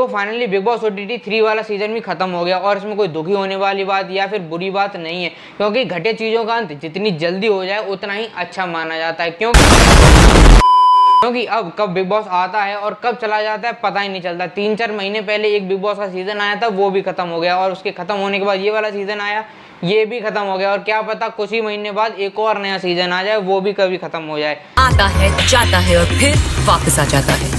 देखो finally big boss OTT 3 वाला season भी खत्म हो गया और इसमें कोई दुखी होने वाली बात या फिर बुरी बात नहीं है, क्योंकि घटिया चीज़ों का अंत जितनी जल्दी हो जाए उतना ही अच्छा माना जाता है। क्योंकि अब कब बिग बॉस आता है और कब चला जाता है पता ही नहीं चलता। 3-4 महीने पहले एक बिग बॉस का सीजन आया था, वो भी खत्म हो गया और उसके खत्म होने के बाद ये वाला सीजन आया, ये भी खत्म हो गया और क्या पता कुछ ही महीने बाद एक और नया सीजन आ जाए, वो भी कभी खत्म हो जाए। आता है, जाता है और फिर वापस आ जाता है।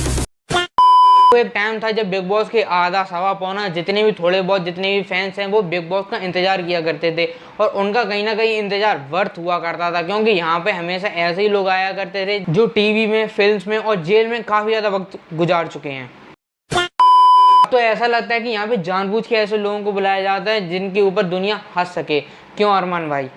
तो एक टाइम था जब बिग बॉस के आधा सवा पौना जितने भी थोड़े बहुत जितने भी फैंस हैं वो बिग बॉस का इंतजार किया करते थे और उनका कहीं ना कहीं इंतजार वर्थ हुआ करता था, क्योंकि यहाँ पे हमेशा ऐसे ही लोग आया करते थे जो टीवी में, फिल्म्स में और जेल में काफी ज्यादा वक्त गुजार चुके हैं। तो ऐसा लगता है कि यहाँ पे जानबूझ के ऐसे लोगों को बुलाया जाता है जिनके ऊपर दुनिया हंस सके। क्यों अरमान भाई?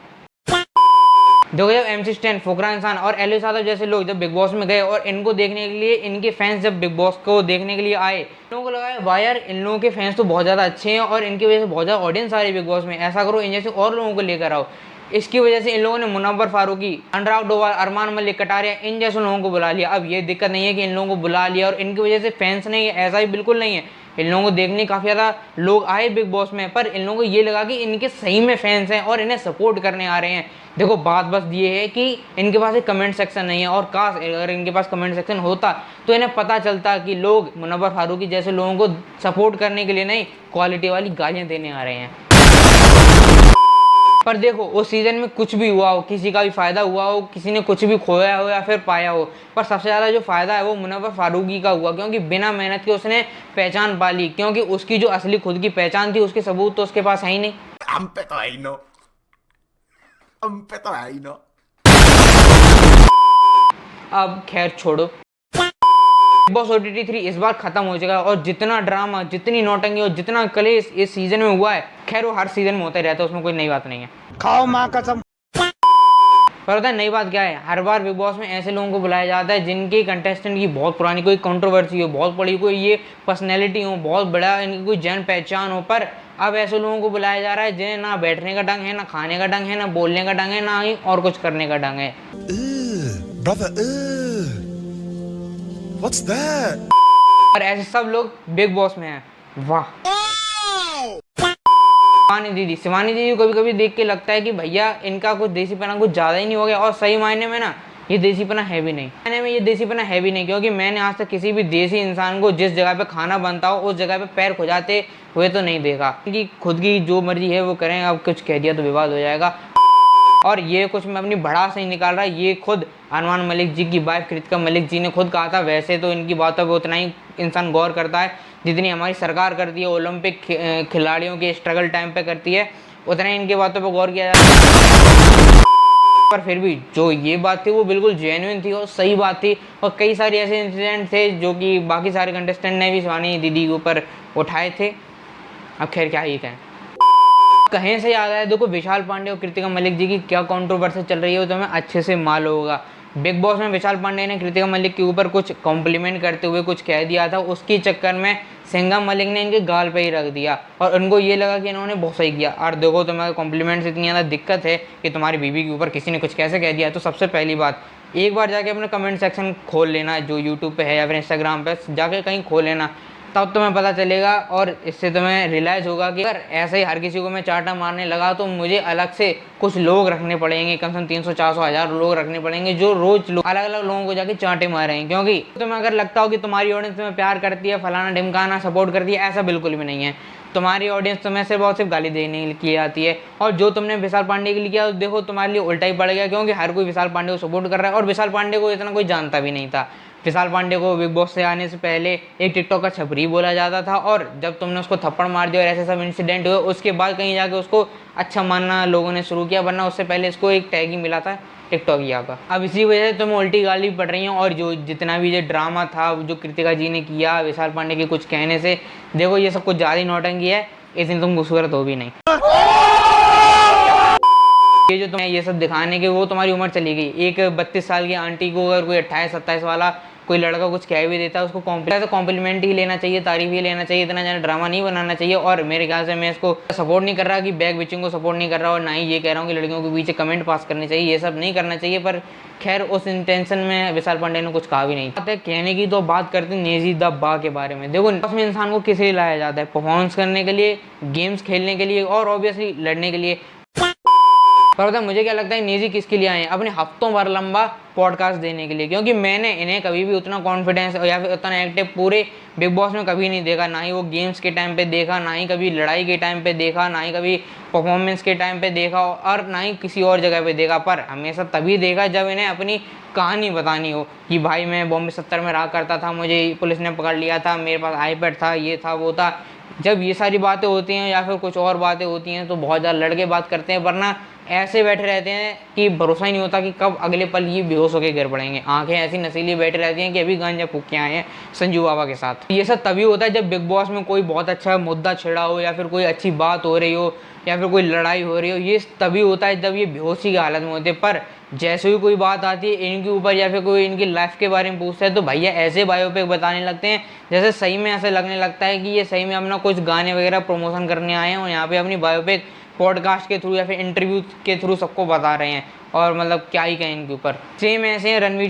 देखो जब MC स्टैन, फुकरा इंसान और एली यादव जैसे लोग जब बिग बॉस में गए और इनको देखने के लिए इनके फैंस जब बिग बॉस को देखने के लिए आए, लोगों को लगा वाह यार इन लोगों के फैंस तो बहुत ज़्यादा अच्छे हैं और इनकी वजह से बहुत ज़्यादा ऑडियंस आ रही है बिग बॉस में, ऐसा करो इन जैसे और लोगों को लेकर आओ। इसकी वजह से इन लोगों ने मुनव्वर फारूकी, अनुराग डोभाल, अरमान मलिक, कटारिया इन जैसे लोगों को बुला लिया। अब ये दिक्कत नहीं है कि इन लोगों को बुला लिया और इनकी वजह से फैंस नहीं है, ऐसा ही बिल्कुल नहीं है। इन लोगों को देखने काफ़ी ज़्यादा लोग आए बिग बॉस में, पर इन लोगों को ये लगा कि इनके सही में फैंस हैं और इन्हें सपोर्ट करने आ रहे हैं। देखो बात बस ये है कि इनके पास एक कमेंट सेक्शन नहीं है और काश अगर इनके पास कमेंट सेक्शन होता तो इन्हें पता चलता कि लोग मुनव्वर फारूकी जैसे लोगों को सपोर्ट करने के लिए नहीं, क्वालिटी वाली गालियाँ देने आ रहे हैं। पर देखो उस सीजन में कुछ भी हुआ हो, किसी का भी फायदा हुआ हो, किसी ने कुछ भी खोया हो या फिर पाया हो, पर सबसे ज़्यादा जो फायदा है वो मुनव्वर फारूकी का हुआ, क्योंकि बिना मेहनत के उसने पहचान पा ली, क्योंकि उसकी जो असली खुद की पहचान थी उसके सबूत तो उसके पास है ही नहीं। अब खैर छोड़ो, बिग बॉस OTT 3 इस बार खत्म हो चुका है और जितना ड्रामा, जितनी नौटंकी और जितना कलेश इस सीजन में हुआ है, खैर वो हर सीजन में होता ही रहता है, उसमें कोई नई बात नहीं है। खाओ माँ कसम। पर पता है नई बात क्या है? हर बार बिग बॉस में ऐसे लोगों को बुलाया जाता है जिनकी कंटेस्टेंट की बहुत पुरानी कोई कंट्रोवर्सी हो, बहुत बड़ी कोई ये पर्सनैलिटी हो, बहुत बड़ा इनकी कोई जान पहचान हो, पर अब ऐसे लोगों को बुलाया जा रहा है जिन्हें ना बैठने का ढंग है, ना खाने का ढंग है, ना बोलने का ढंग है, ना ही और कुछ करने का ढंग है। What's that? और ऐसे सब लोग बिग बॉस में हैं। वाह। शिवानी दीदी को कभी कभी देख के लगता है कि भैया इनका कुछ देसीपना कुछ ज़्यादा ही नहीं हो गया, और सही मायने में ना ये देसीपना है भी नहीं, मायने में ये देसीपना है भी नहीं, क्योंकि मैंने आज तक किसी भी देसी इंसान को जिस जगह पे खाना बनता हो उस जगह पे पैर खुजाते हुए तो नहीं देखा। इनकी खुद की जो मर्जी है वो करें, अब कुछ कह दिया तो विवाद हो जाएगा। और ये कुछ मैं अपनी भड़ास नहीं निकाल रहा, ये खुद अरमान मलिक जी की वाइफ कृतिका मलिक जी ने खुद कहा था। वैसे तो इनकी बातों पे उतना ही इंसान गौर करता है जितनी हमारी सरकार करती है, ओलंपिक खिलाड़ियों के स्ट्रगल टाइम पे करती है, उतना ही इनकी बातों पे गौर किया जाता है। पर फिर भी जो ये बात थी वो बिल्कुल जेन्युइन थी और सही बात थी, और कई सारे ऐसे इंसिडेंट थे जो कि बाकी सारे कंटेस्टेंट ने भी शिवानी दीदी के ऊपर उठाए थे। अब खैर क्या ही कहें। कहीं से याद आया, देखो विशाल पांडे और कृतिका मलिक जी की क्या कंट्रोवर्सी चल रही है वो तो हमें अच्छे से मालूम होगा। बिग बॉस में विशाल पांडे ने कृतिका मलिक के ऊपर कुछ कॉम्प्लीमेंट करते हुए कुछ कह दिया था, उसके चक्कर में सिंघम मलिक ने इनके गाल पे ही रख दिया और उनको ये लगा कि इन्होंने बहुत सही किया। और देखो तुम्हारे कॉम्प्लीमेंट से इतनी ज़्यादा दिक्कत है कि तुम्हारी बीवी के ऊपर किसी ने कुछ कैसे कह दिया, तो सबसे पहली बात एक बार जाके अपना कमेंट सेक्शन खोल लेना, जो यूट्यूब पे है या फिर इंस्टाग्राम पे जाके कहीं खोल लेना, तब तुम्हें पता चलेगा और इससे तुम्हें रियलाइज़ होगा कि अगर ऐसे ही हर किसी को मैं चाटा मारने लगा तो मुझे अलग से कुछ लोग रखने पड़ेंगे, कम से कम 300-400 लोग रखने पड़ेंगे जो रोज अलग अलग लोगों को जाके चांटे मारेंगे। क्योंकि तुम्हें अगर लगता हो कि तुम्हारी ऑडियंस तुम्हें प्यार करती है, फलाना ढिमकाना सपोर्ट करती है, ऐसा बिल्कुल भी नहीं है। तुम्हारी ऑडियंस तुम्हें सिर्फ और सिर्फ गाली देने के लिए आती है, और जो तुमने विशाल पांडे के लिए किया देखो तुम्हारे लिए उल्टा ही पड़ गया, क्योंकि हर कोई विशाल पांडे को सपोर्ट कर रहा है और विशाल पांडे को इतना कोई जानता भी नहीं था। विशाल पांडे को बिग बॉस से आने से पहले एक टिकटॉक का छपरी बोला जाता था, और जब तुमने उसको थप्पड़ मार दिया और ऐसे सब इंसिडेंट हुए उसके बाद कहीं जाके उसको अच्छा मानना लोगों ने शुरू किया, वरना उससे पहले इसको एक टैग ही मिला था टिकटॉकिया का। अब इसी वजह से तुम्हें उल्टी गाली पड़ रही हैं, और जो जितना भी ये ड्रामा था जो कृतिका जी ने किया विशाल पांडे के कुछ कहने से, देखो ये सब कुछ ज़्यादा ही नौटंकी है, इस दिन तुम खूबसूरत हो भी नहीं। ये जो तुम्हें ये सब दिखाने के वो तुम्हारी उम्र चली गई। एक 32 साल की आंटी को अगर कोई 28-27 वाला कोई लड़का कुछ कह भी देता है उसको कॉम्प्लीमेंट ही लेना चाहिए, तारीफ ही लेना चाहिए, इतना ज़्यादा ड्रामा नहीं बनाना चाहिए। और मेरे ख्याल से मैं इसको सपोर्ट नहीं कर रहा कि बैक बिचिंग को सपोर्ट नहीं कर रहा, और ना ही ये कह रहा हूँ कि लड़कियों के पीछे कमेंट पास करने चाहिए, ये सब नहीं करना चाहिए। पर खैर उस इंटेंशन में विशाल पांडे ने कुछ कहा भी नहीं। बात है कहने की, तो बात करते हैं नेजी द बा के बारे में। देखो उसमें इंसान को किस लिए लाया जाता है, परफॉर्मेंस करने के लिए, गेम्स खेलने के लिए और ऑब्वियसली लड़ने के लिए। पर पता मुझे क्या लगता है नेजी किसके लिए आए हैं, अपने हफ्तों भर लंबा पॉडकास्ट देने के लिए। क्योंकि मैंने इन्हें कभी भी उतना कॉन्फिडेंस या फिर उतना एक्टिव पूरे बिग बॉस में कभी नहीं देखा, ना ही वो गेम्स के टाइम पे देखा, ना ही कभी लड़ाई के टाइम पे देखा, ना ही कभी परफॉर्मेंस के टाइम पे देखा, और ना ही किसी और जगह पे देखा। पर हमेशा तभी देखा जब इन्हें अपनी कहानी बतानी हो कि भाई मैं बॉम्बे 70 में रहा करता था, मुझे पुलिस ने पकड़ लिया था, मेरे पास आईपैड था, ये था वो था। जब ये सारी बातें होती हैं या फिर कुछ और बातें होती हैं तो बहुत ज़्यादा लड़के बात करते हैं, वरना ऐसे बैठे रहते हैं कि भरोसा ही नहीं होता कि कब अगले पल ये बेहोश होकर गिर पड़ेंगे। आंखें ऐसी नशीली बैठे रहती हैं कि अभी गांजा फूक के आए हैं संजू बाबा के साथ। ये सब तभी होता है जब बिग बॉस में कोई बहुत अच्छा मुद्दा छिड़ा हो या फिर कोई अच्छी बात हो रही हो या फिर कोई लड़ाई हो रही हो। ये तभी होता है जब ये बेहोशी की हालत में होते हैं। पर जैसे ही कोई बात आती है इनके ऊपर या फिर कोई इनकी लाइफ के बारे में पूछता है तो भैया ऐसे बायोपिक बताने लगते हैं जैसे सही में ऐसे लगने लगता है कि ये सही में अपना कुछ गाने वगैरह प्रमोशन करने आए हैं और यहाँ पे अपनी बायोपिक पॉडकास्ट के थ्रू या फिर इंटरव्यू के थ्रू सबको बता रहे हैं। और मतलब क्या ही कहें इनके ऊपर। सेम ऐसे हैं रणवीर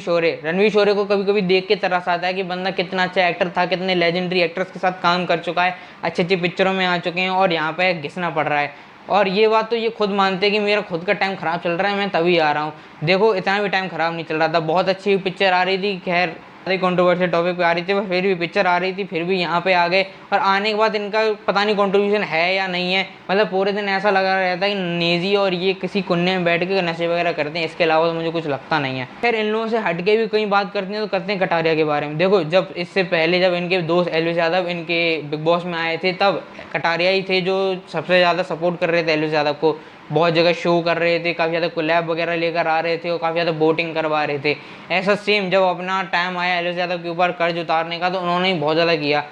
शोरे को कभी कभी देख के तरस आता है कि बंदा कितना अच्छा एक्टर था, कितने लेजेंडरी एक्टर्स के साथ काम कर चुका है, अच्छी अच्छी पिक्चरों में आ चुके हैं और यहाँ पे घिसना पड़ रहा है। और ये बात तो ये खुद मानते हैं कि मेरा खुद का टाइम ख़राब चल रहा है, मैं तभी आ रहा हूँ। देखो इतना भी टाइम ख़राब नहीं चल रहा था, बहुत अच्छी पिक्चर आ रही थी, खैर कंट्रोवर्शियल टॉपिक पे आ रही थी, पर फिर भी पिक्चर आ रही थी, फिर भी यहाँ पे आ गए। और आने के बाद इनका पता नहीं कंट्रीब्यूशन है या नहीं है, मतलब पूरे दिन ऐसा लगा रहता है कि नेजी और ये किसी कुन्ने में बैठ के नशे वगैरह करते हैं, इसके अलावा तो मुझे कुछ लगता नहीं है। खैर इन लोगों से हट के भी कई बात करते हैं तो करते हैं कटारिया के बारे में। देखो जब इससे पहले जब इनके दोस्त एलविस यादव इनके बिग बॉस में आए थे तब कटारिया ही थे जो सबसे ज़्यादा सपोर्ट कर रहे थे एलविस यादव को, बहुत जगह शो कर रहे थे, काफ़ी ज़्यादा कोलैब वगैरह लेकर आ रहे थे और काफ़ी ज़्यादा वोटिंग करवा रहे थे। ऐसा सेम जब अपना टाइम आया एलविस यादव के ऊपर कर्ज उतारने का तो उन्होंने बहुत ज़्यादा किया,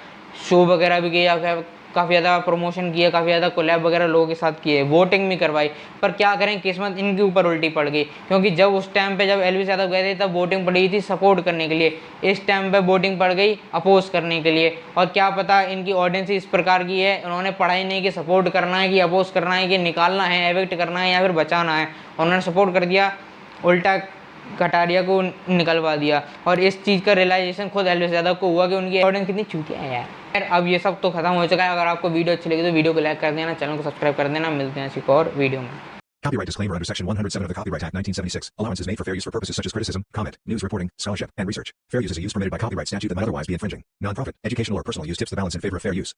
शो वगैरह भी किया, काफ़ी ज़्यादा प्रमोशन किया, काफ़ी ज़्यादा कोलैब वगैरह लोगों के साथ किए, वोटिंग भी करवाई। पर क्या करें किस्मत इनके ऊपर उल्टी पड़ गई, क्योंकि जब उस टाइम पे जब एलविस यादव गए थे तब वोटिंग पड़ी थी सपोर्ट करने के लिए, इस टाइम पे वोटिंग पड़ गई अपोज करने के लिए। और क्या पता इनकी ऑडियंस इस प्रकार की है, उन्होंने पढ़ाई नहीं कि सपोर्ट करना है कि अपोज करना है कि निकालना है, एविक्ट करना है या फिर बचाना है, उन्होंने सपोर्ट कर दिया, उल्टा कटारिया को निकलवा दिया। और इस चीज़ का रियलाइजेशन खुद एलविस यादव को हुआ कि उनकी ऑडियंस कितनी चूतिया है यार। अब ये सब तो खत्म हो चुका है। अगर आपको वीडियो अच्छी लगी तो वीडियो को लाइक कर देना, चैनल को सब्सक्राइब कर देना। मिलते हैं एक और वीडियो में। Copyright disclaimer under Section 107 of the Copyright Act 1976. Allowance is made for fair use for purposes such as criticism, comment, news reporting, scholarship, and research. Fair use is a use permitted by copyright statute that might otherwise be infringing. Non-profit, educational, or personal use tips the balance in favor of fair use.